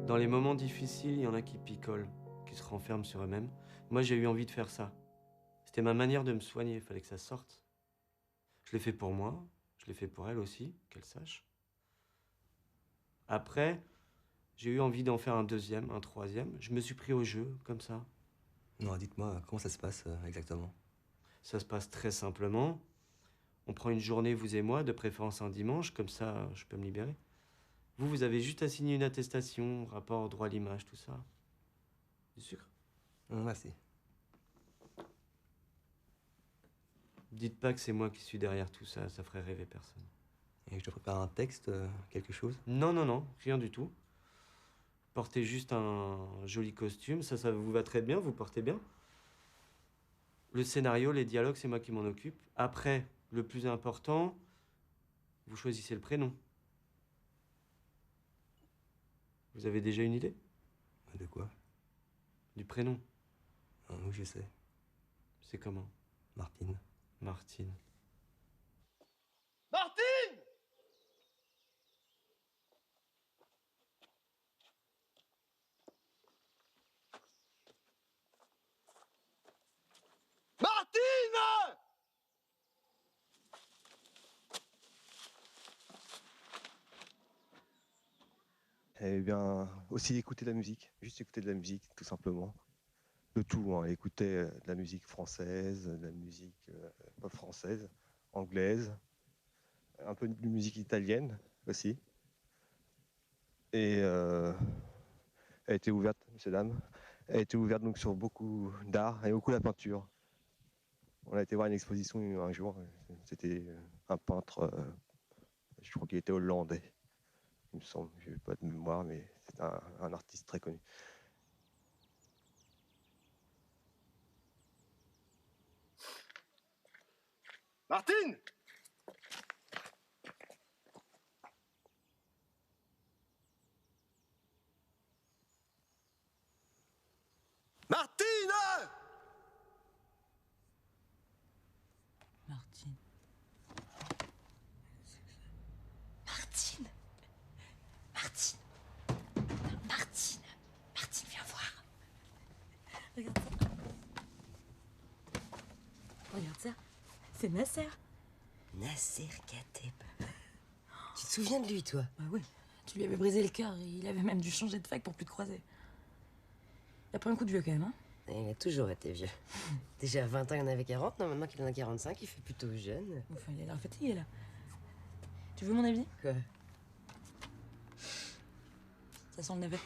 Dans les moments difficiles, il y en a qui picolent, qui se renferment sur eux-mêmes. Moi, j'ai eu envie de faire ça. C'était ma manière de me soigner, il fallait que ça sorte. Je l'ai fait pour moi, je l'ai fait pour elle aussi, qu'elle sache. Après, j'ai eu envie d'en faire un deuxième, un troisième. Je me suis pris au jeu, comme ça. Non, dites-moi, comment ça se passe exactement? Ça se passe très simplement. On prend une journée, vous et moi, de préférence un dimanche, comme ça, je peux me libérer. Vous avez juste à signer une attestation, rapport droit à l'image, tout ça. Du sucre? Merci. Dites pas que c'est moi qui suis derrière tout ça, ça ferait rêver personne. Et je dois préparer un texte, quelque chose? Non, non, non, rien du tout. Portez juste un joli costume, ça vous va très bien, vous portez bien. Le scénario, les dialogues, c'est moi qui m'en occupe. Après, le plus important, vous choisissez le prénom. Vous avez déjà une idée? De quoi? Du prénom. Oui, je sais. C'est comment? Martine. Martine. Martine! Martine! Eh bien, aussi écouter de la musique, juste écouter de la musique, tout simplement. De tout, hein. Écouter de la musique française, de la musique pas française, anglaise, un peu de musique italienne aussi. Et elle a été ouverte, messieurs, dames, elle a été ouverte donc sur beaucoup d'art et beaucoup la peinture. On a été voir une exposition un jour, c'était un peintre, je crois qu'il était hollandais, il me semble, je n'ai pas de mémoire, mais c'est un artiste très connu. Martine! Martine! Martine. Martine! Martine! Martine! Martine, viens voir! Regarde ça. Regarde ça. C'est Nasser. Nasser Kateb. Tu te souviens de lui, toi? Bah oui, tu lui avais brisé le cœur. Il avait même dû changer de fac pour plus te croiser. Il a pris un coup de vieux quand même, hein? Il a toujours été vieux. Déjà à 20 ans, il en avait 40. Non, maintenant qu'il en a 45, il fait plutôt jeune. Enfin, il a l'air fatigué, là. Tu veux mon avis? Quoi? Ça sent le navet.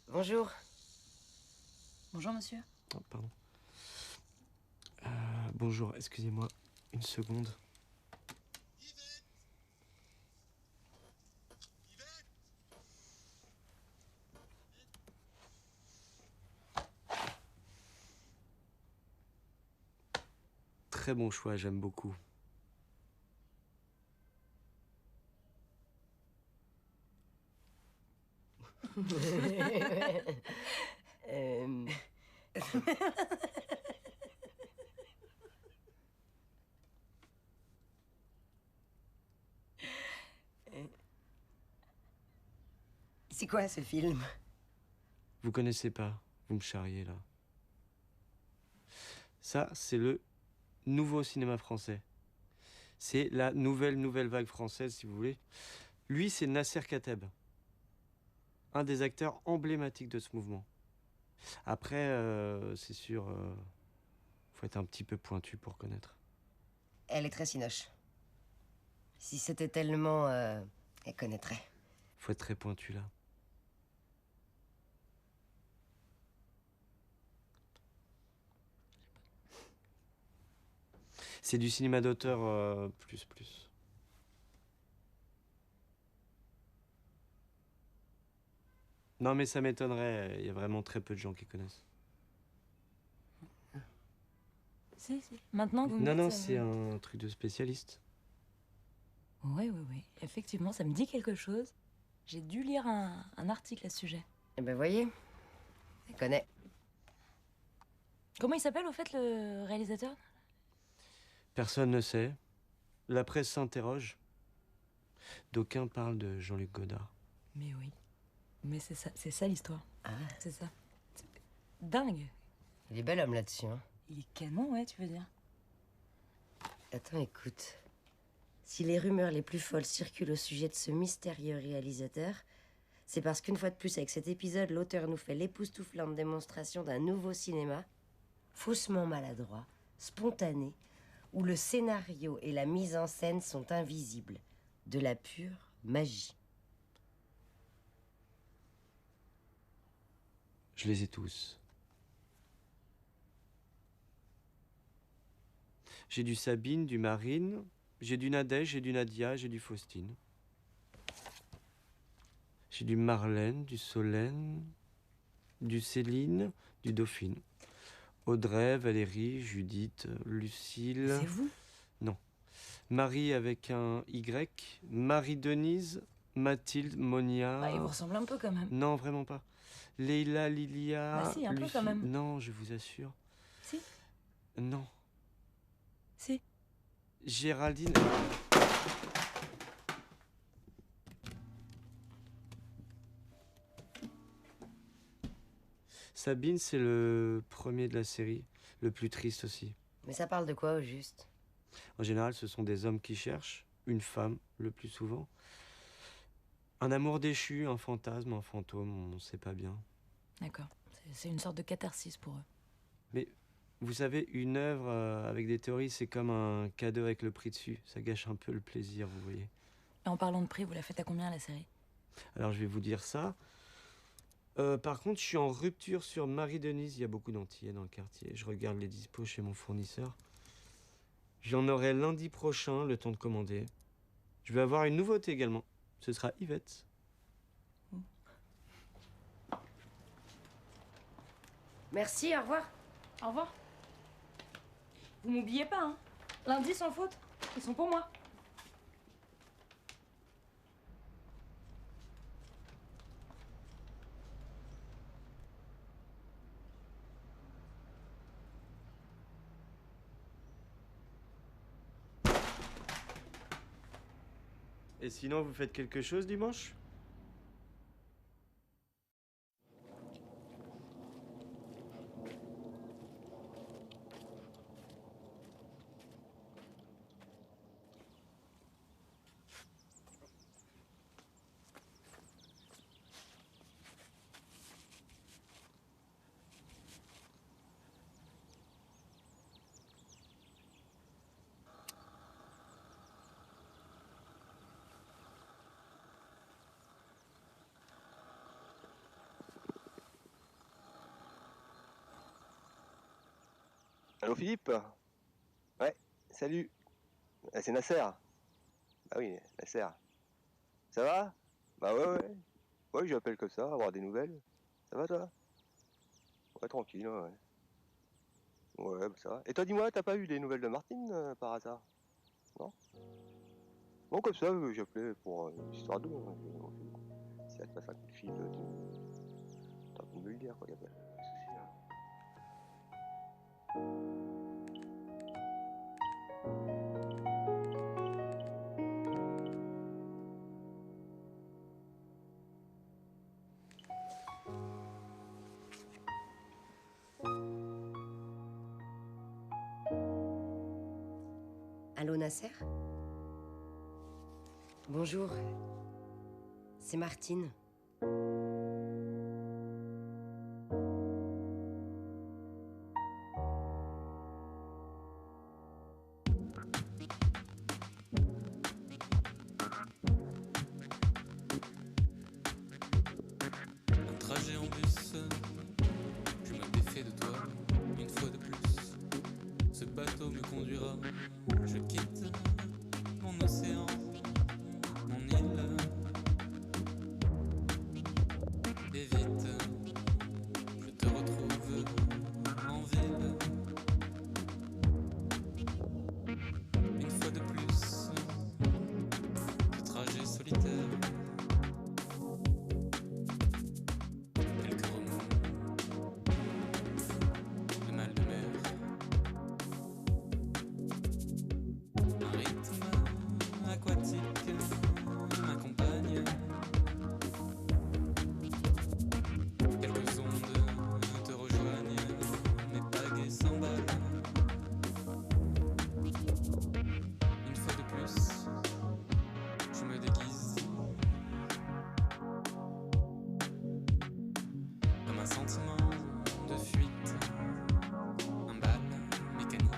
Bonjour. Bonjour, monsieur. Oh, pardon. Bonjour, excusez-moi, une seconde. Très bon choix, j'aime beaucoup. Euh, C'est quoi ce film? Vous connaissez pas, vous me charriez là. Ça, c'est le nouveau cinéma français. C'est la nouvelle vague française, si vous voulez. Lui, c'est Nasser Kateb, un des acteurs emblématiques de ce mouvement. Après, c'est sûr, faut être un petit peu pointu pour connaître. Elle est très cinoche. Si c'était tellement... elle connaîtrait. Faut être très pointu là. C'est du cinéma d'auteur plus. Non mais ça m'étonnerait, il y a vraiment très peu de gens qui connaissent. Si. Maintenant, vous me Non, dites, c'est un truc de spécialiste. Oui. Effectivement, ça me dit quelque chose. J'ai dû lire un article à ce sujet. Eh ben voyez, elle connaît. Comment il s'appelle, au fait, le réalisateur? Personne ne sait. La presse s'interroge. D'aucuns parlent de Jean-Luc Godard. Mais oui. Mais c'est ça l'histoire. Ah, C'est ça. C'est dingue. il est bel homme là-dessus, hein. Il est canon, ouais, tu veux dire. Attends, écoute. Si les rumeurs les plus folles circulent au sujet de ce mystérieux réalisateur, c'est parce qu'une fois de plus, avec cet épisode, l'auteur nous fait l'époustouflante démonstration d'un nouveau cinéma, faussement maladroit, spontané, où le scénario et la mise en scène sont invisibles. De la pure magie. Je les ai tous. J'ai du Sabine, du Marine, j'ai du Nadège, j'ai du Nadia, j'ai du Faustine. J'ai du Marlène, du Solène, du Céline, du Dauphine. Audrey, Valérie, Judith, Lucille. C'est vous? Non. Marie avec un Y, Marie-Denise, Mathilde, Monia. Bah, il vous ressemble un peu quand même. Non, vraiment pas. Leila, Lilia. Bah si, un peu Lucie. quand même. Non, je vous assure. Si? Non. Si. Géraldine. Sabine, c'est le premier de la série, le plus triste aussi. Mais ça parle de quoi, au juste? En général, ce sont des hommes qui cherchent, une femme, le plus souvent. Un amour déchu, un fantasme, un fantôme, on ne sait pas bien. D'accord. C'est une sorte de catharsis pour eux. Mais vous savez, une œuvre avec des théories, c'est comme un cadeau avec le prix dessus. Ça gâche un peu le plaisir, vous voyez. Et en parlant de prix, vous la faites à combien, la série? Alors, je vais vous dire ça. Par contre, je suis en rupture sur Marie-Denise. Il y a beaucoup d'Antillais dans le quartier. Je regarde les dispos chez mon fournisseur. J'en aurai lundi prochain, le temps de commander. Je vais avoir une nouveauté également. Ce sera Yvette. Merci, au revoir. Au revoir. Vous m'oubliez pas, hein? Lundi, sans faute. Ils sont pour moi. Et sinon, vous faites quelque chose dimanche? Allô Philippe? Ouais, salut. C'est Nasser. Ah oui, Nasser. Ça va? Bah ouais. Ouais, j'appelle comme ça, avoir des nouvelles. Ça va toi? Ouais, tranquille, ouais. Ouais, bah ça va. Et toi, dis-moi, t'as pas eu des nouvelles de Martine par hasard? Non? Bon, comme ça, j'appelais pour une histoire d'eau. Si elle te passe un coup de fil, t'as pu me le dire, quoi, y'a pas de souci. Allô, Nasser? Bonjour. C'est Martine. Un trajet en bus, je me défais de toi une fois de plus. Ce bateau me conduira, je quitte mon océan, mon île. Et vite, je te retrouve en ville. Une fois de plus, ce trajet solitaire. Quelques remous, le mal de mer. un sentiment de fuite, un bal mécanique.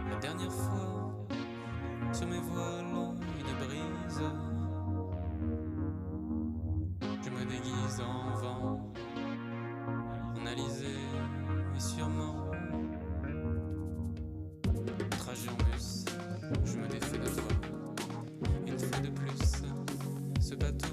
La dernière fois, sur mes voiles, une brise. Je me déguise en vent, en alizé et sûrement. Trajet en bus, je me défais de toi. Une fois de plus, ce bateau